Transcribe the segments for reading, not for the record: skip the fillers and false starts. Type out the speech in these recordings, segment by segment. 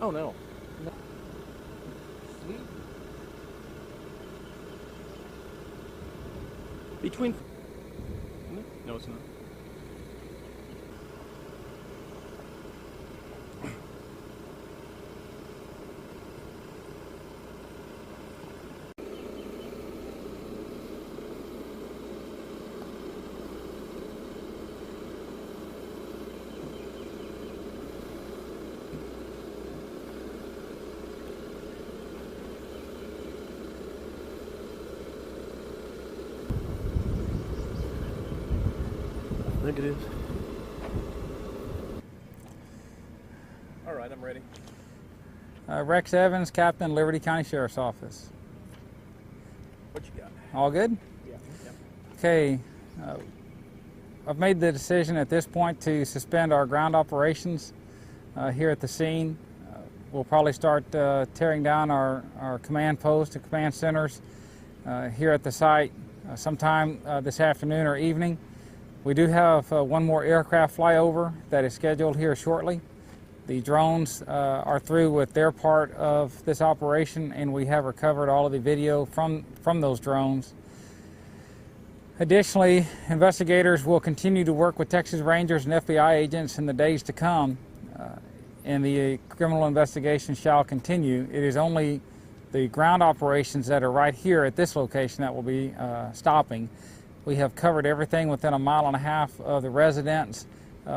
Oh, no. Sweet. Between... No, it's not. I think it is. All right, I'm ready. Rex Evans, Captain, Liberty County Sheriff's Office. What you got? All good? Yeah. Okay. I've made the decision at this point to suspend our ground operations here at the scene. We'll probably start tearing down our command posts and command centers here at the site sometime this afternoon or evening. We do have one more aircraft flyover that is scheduled here shortly. The drones are through with their part of this operation, and we have recovered all of the video from those drones. Additionally, investigators will continue to work with Texas Rangers and FBI agents in the days to come, and the criminal investigation shall continue. It is only the ground operations that are right here at this location that will be stopping. We have covered everything within a mile and a half of the residence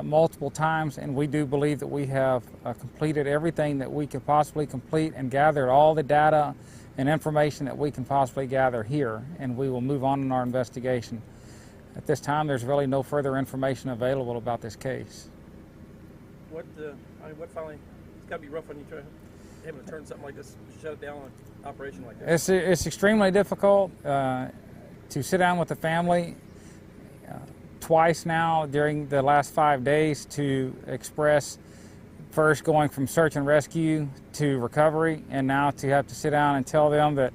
multiple times, and we do believe that we have completed everything that we could possibly complete and gathered all the data and information that we can possibly gather here, and we will move on in our investigation. At this time, there's really no further information available about this case. What finally, it's got to be rough on you having to turn something like this, shut it down on an operation like this. It's extremely difficult to sit down with the family twice now during the last 5 days to express first going from search and rescue to recovery, and now to have to sit down and tell them that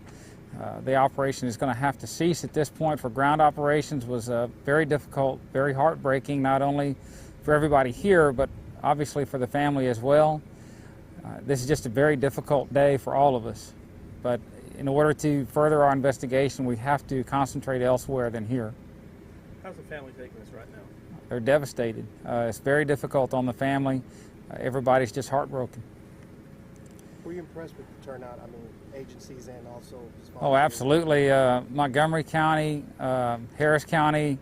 the operation is going to have to cease at this point for ground operations was very difficult, very heartbreaking, not only for everybody here, but obviously for the family as well. This is just a very difficult day for all of us. But in order to further our investigation, we have to concentrate elsewhere than here. How's the family taking this right now? They're devastated. It's very difficult on the family. Everybody's just heartbroken. Were you impressed with the turnout? I mean, agencies and also... Oh, absolutely. Montgomery County, Harris County,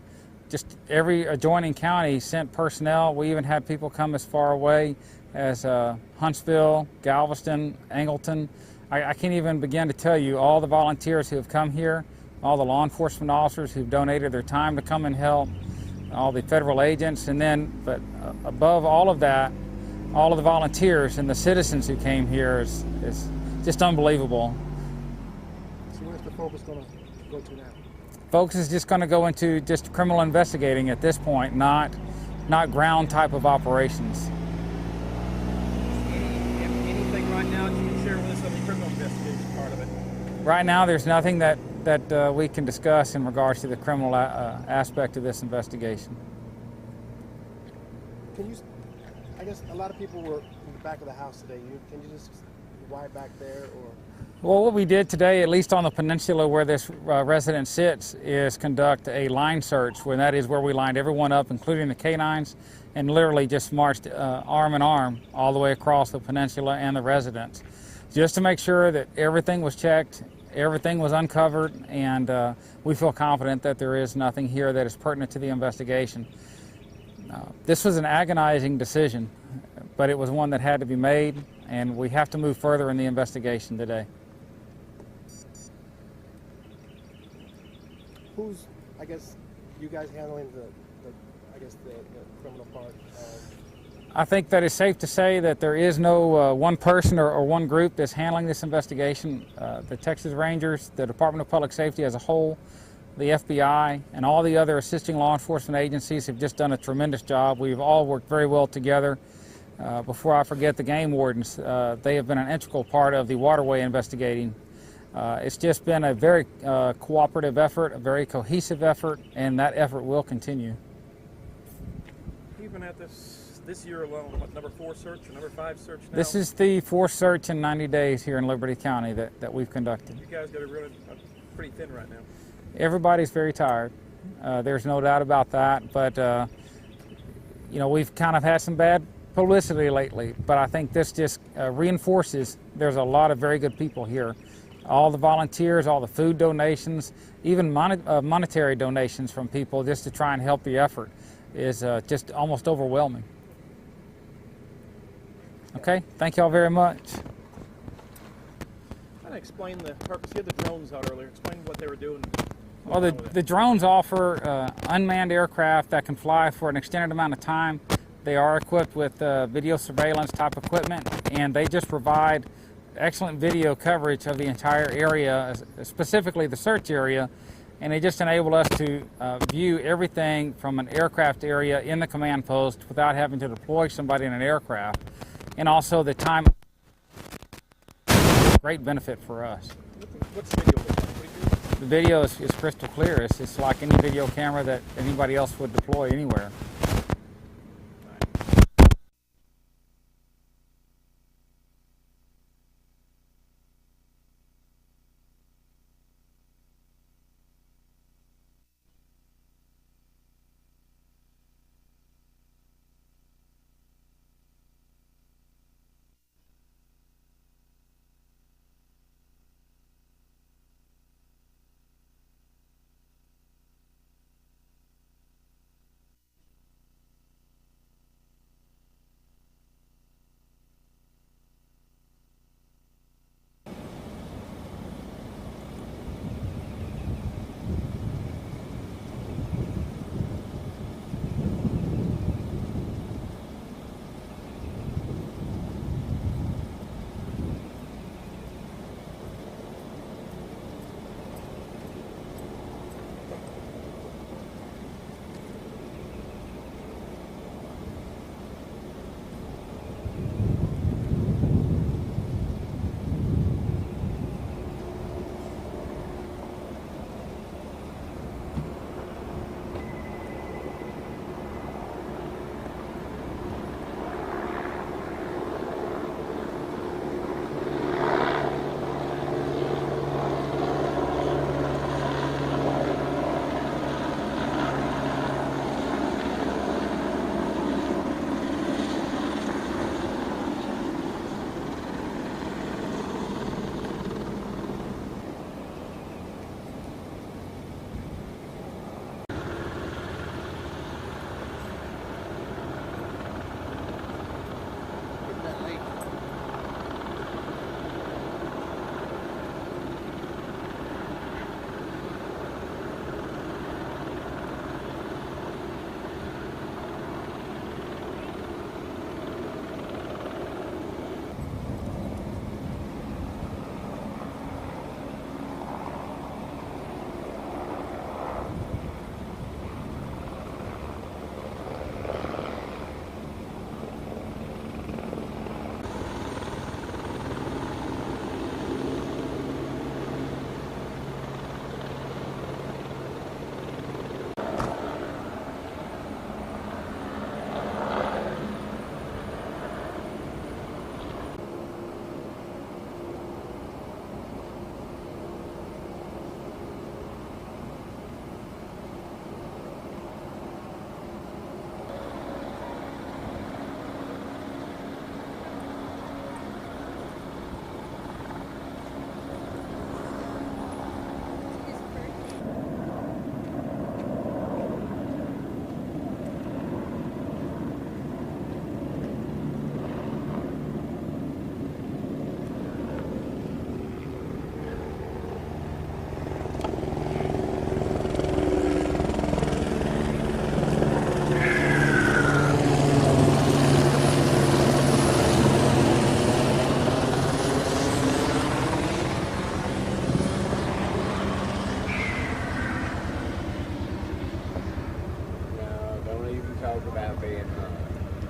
just every adjoining county sent personnel. We even had people come as far away as Huntsville, Galveston, Angleton. I can't even begin to tell you all the volunteers who have come here, all the law enforcement officers who've donated their time to come and help, all the federal agents, and then, but above all of that, all of the volunteers and the citizens who came here is just unbelievable. So where's the focus going to go to now? Focus is just going to go into just criminal investigating at this point, not ground type of operations. Anything right now that you can share with us on the criminal investigation part of it? Right now, there's nothing that we can discuss in regards to the criminal aspect of this investigation. Can you, I guess a lot of people were in the back of the house today. Can you just wide back there, or? Well, what we did today, at least on the peninsula where this resident sits, is conduct a line search, where that is where we lined everyone up, including the canines, and literally just marched arm in arm all the way across the peninsula and the residence, just to make sure that everything was checked, everything was uncovered, and we feel confident that there is nothing here that is pertinent to the investigation. This was an agonizing decision, but it was one that had to be made, and we have to move further in the investigation today. Who's, I guess, you guys handling the criminal part? I think that it's safe to say that there is no one person or one group that's handling this investigation. The Texas Rangers, the Department of Public Safety as a whole, the FBI, and all the other assisting law enforcement agencies have just done a tremendous job. We've all worked very well together. Before I forget, the game wardens, they have been an integral part of the waterway investigating. It's just been a very cooperative effort, a very cohesive effort, and that effort will continue. You've been at this this year alone, what, number 4 search or number 5 search now? This is the 4th search in 90 days here in Liberty County that we've conducted. You guys got to run pretty thin right now. Everybody's very tired. There's no doubt about that. But, you know, we've kind of had some bad publicity lately. But I think this just reinforces there's a lot of very good people here. All the volunteers, all the food donations, even monetary donations from people just to try and help the effort is just almost overwhelming. Okay, thank you all very much. Kind of explain the purpose. You had the drones out earlier. Explain what they were doing. Well, the drones offer unmanned aircraft that can fly for an extended amount of time. They are equipped with video surveillance type equipment, and they just provide excellent video coverage of the entire area, specifically the search area, and they just enable us to view everything from an aircraft area in the command post without having to deploy somebody in an aircraft. And also the time, great benefit for us. What's the video? What The video is crystal clear. It's like any video camera that anybody else would deploy anywhere.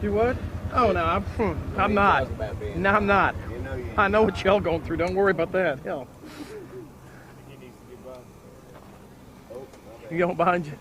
You what? Oh no, I'm not. No, I'm not. I know what y'all going through. Don't worry about that. Hell. You going behind you?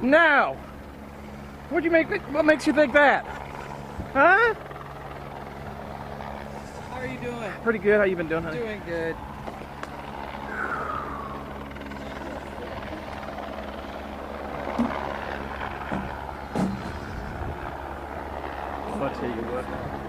No. What makes you think that? Huh? How are you doing? Pretty good. How you been doing, honey? Doing good. I'll tell you what.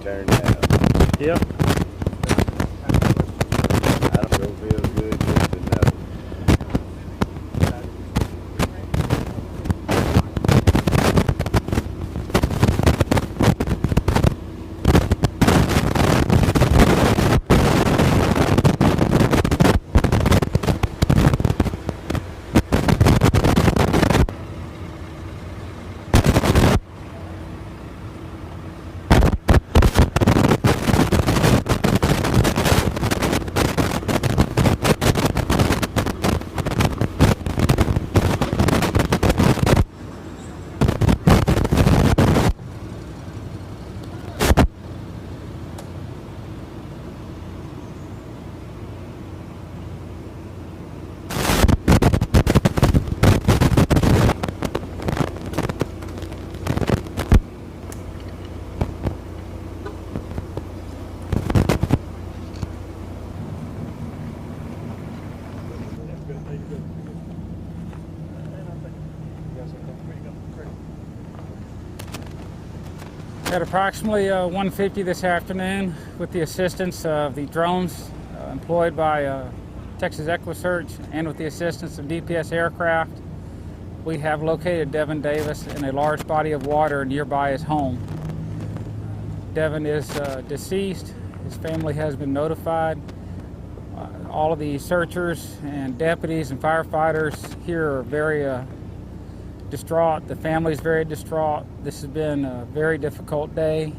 turned out. Yep. I don't know, feel good just to know. At approximately 1:50 this afternoon, with the assistance of the drones employed by Texas Eqqusearch and with the assistance of DPS aircraft, we have located Devin Davis in a large body of water nearby his home. Devin is deceased. His family has been notified. All of the searchers and deputies and firefighters here are very distraught. The family is very distraught. This has been a very difficult day.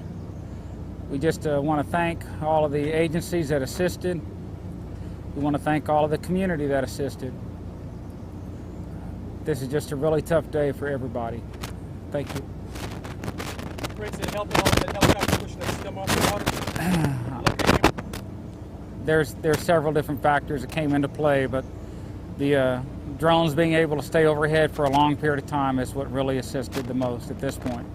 We just want to thank all of the agencies that assisted. We want to thank all of the community that assisted. This is just a really tough day for everybody. Thank you. Rates that help out that helicopter pushing that scum off the water. There's several different factors that came into play, but the drones being able to stay overhead for a long period of time is what really assisted the most at this point.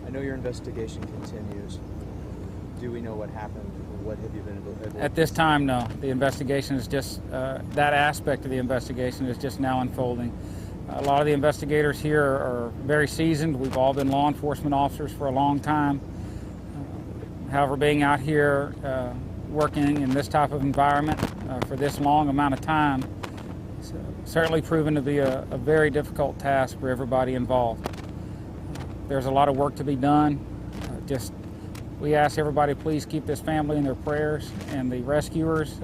I know your investigation continues. Do we know what happened? What have you been able to... At this time, no. The investigation is just, that aspect of the investigation is just now unfolding. A lot of the investigators here are very seasoned. We've all been law enforcement officers for a long time. However, being out here working in this type of environment for this long amount of time, it's certainly proven to be a very difficult task for everybody involved. There's a lot of work to be done. We ask everybody please keep this family in their prayers and the rescuers.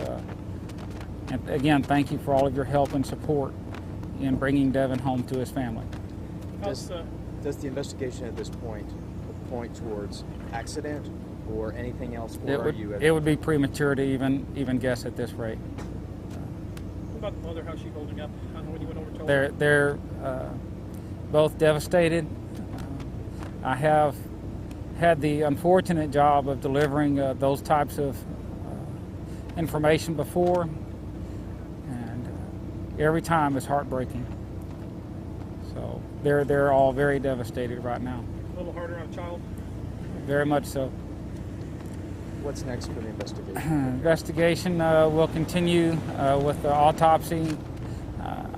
And again, thank you for all of your help and support in bringing Devin home to his family. Does the investigation at this point towards accident or anything else? Or It would be premature to even guess at this rate. What about the mother? How's she holding up? I don't know when you went over to her. They're both devastated. I have had the unfortunate job of delivering those types of information before, and every time is heartbreaking. So they're all very devastated right now. A little harder on a child? Very much so. What's next for the investigation? Investigation will continue with the autopsy.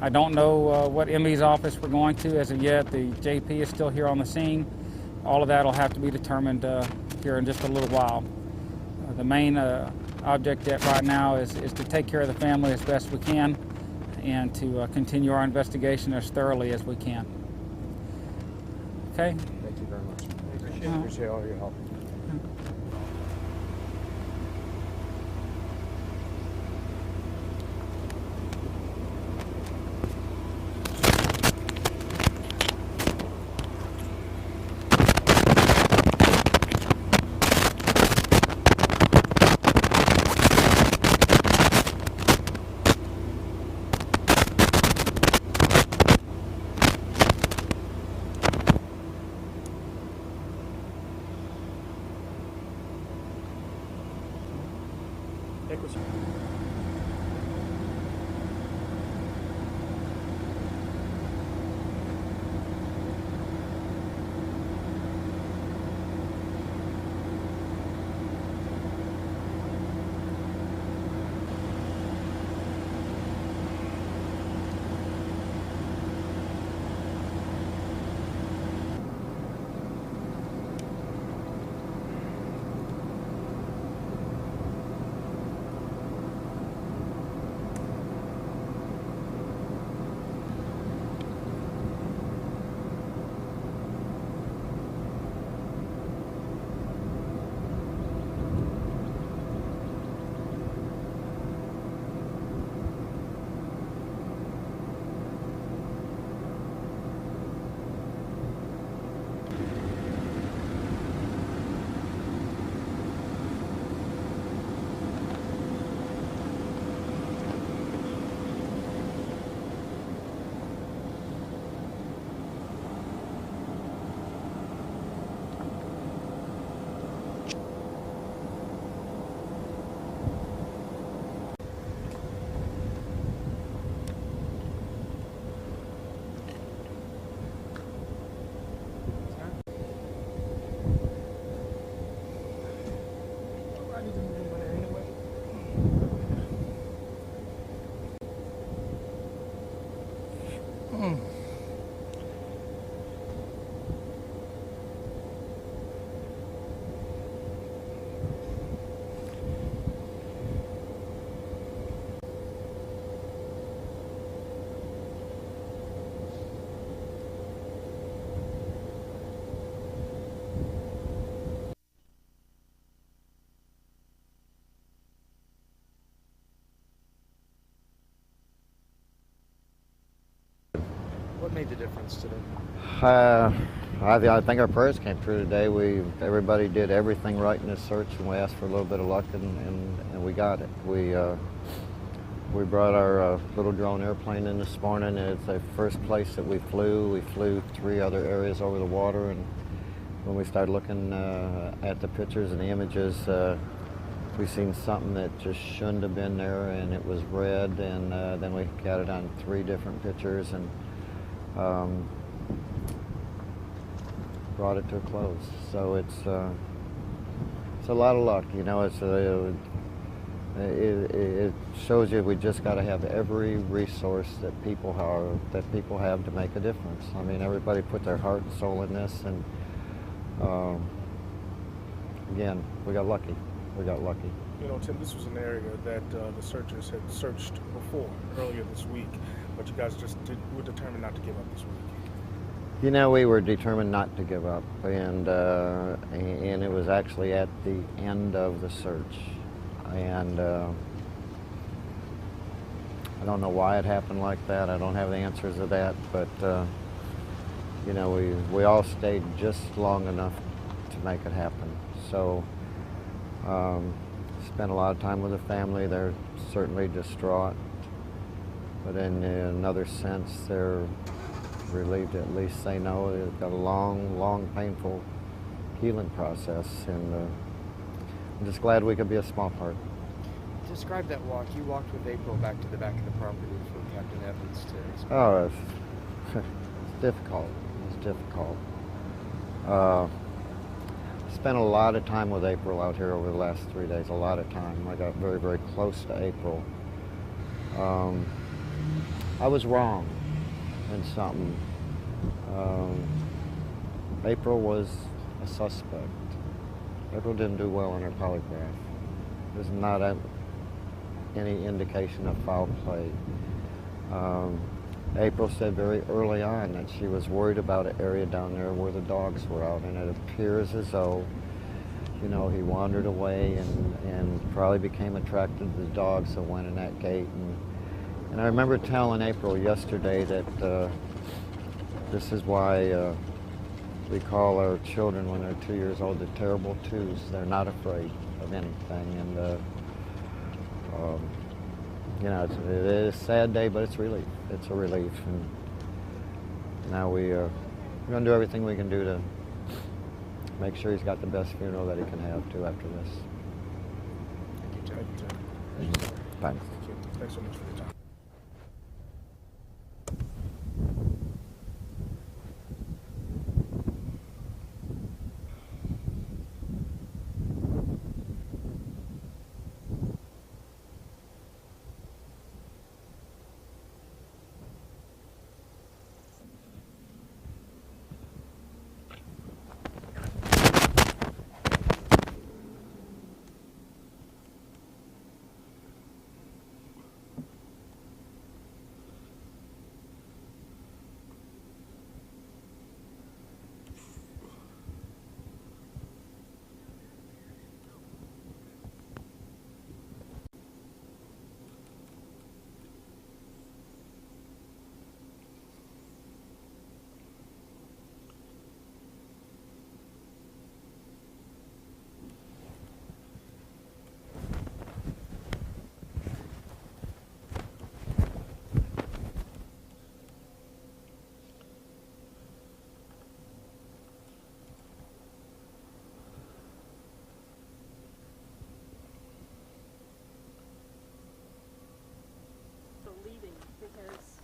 I don't know what ME's office we're going to as of yet. The JP is still here on the scene. All of that will have to be determined here in just a little while. The main object right now is to take care of the family as best we can and to continue our investigation as thoroughly as we can. Okay? Thank you very much. Appreciate Appreciate all your help. Eqqusearch. What made the difference today? I think our prayers came true today. Everybody did everything right in this search, and we asked for a little bit of luck, and we got it. We brought our little drone airplane in this morning. It's the first place that we flew. We flew 3 other areas over the water, and when we started looking at the pictures and the images, we seen something that just shouldn't have been there, and it was red, and then we got it on 3 different pictures, and brought it to a close. So it's a lot of luck, you know. It shows you we just got to have every resource that people have to make a difference. I mean, everybody put their heart and soul in this, and again, we got lucky. We got lucky. You know, Tim, this was an area that the searchers had searched before, earlier this week, but you guys just were determined not to give up this week. You know, we were determined not to give up, and it was actually at the end of the search, and I don't know why it happened like that. I don't have the answers to that, but you know, we all stayed just long enough to make it happen. So spent a lot of time with the family. They're certainly distraught, but in another sense, they're relieved. At least they know they've got a long, painful healing process, and I'm just glad we could be a small part. Describe that walk. You walked with April back to the back of the property for Captain Evans to explain. Oh, it's difficult. It's difficult. Spent a lot of time with April out here over the last 3 days. A lot of time. I got very, very close to April. I was wrong in something. April was a suspect. April didn't do well on her polygraph. There's not any indication of foul play. April said very early on that she was worried about an area down there where the dogs were out, and it appears as though, you know, he wandered away and probably became attracted to the dogs that went in that gate. And I remember telling April yesterday that this is why we call our children when they're 2 years old the terrible twos. They're not afraid of anything, and you know, it is a sad day, but it's relief. It's a relief, and now we're going to do everything we can do to make sure he's got the best funeral that he can have too after this. Thank you, Tim. Thanks. Thanks so much for your time. Because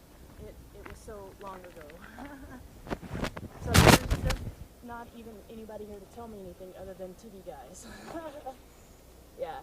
it was so long ago. So there's not even anybody here to tell me anything other than TV guys. Yeah.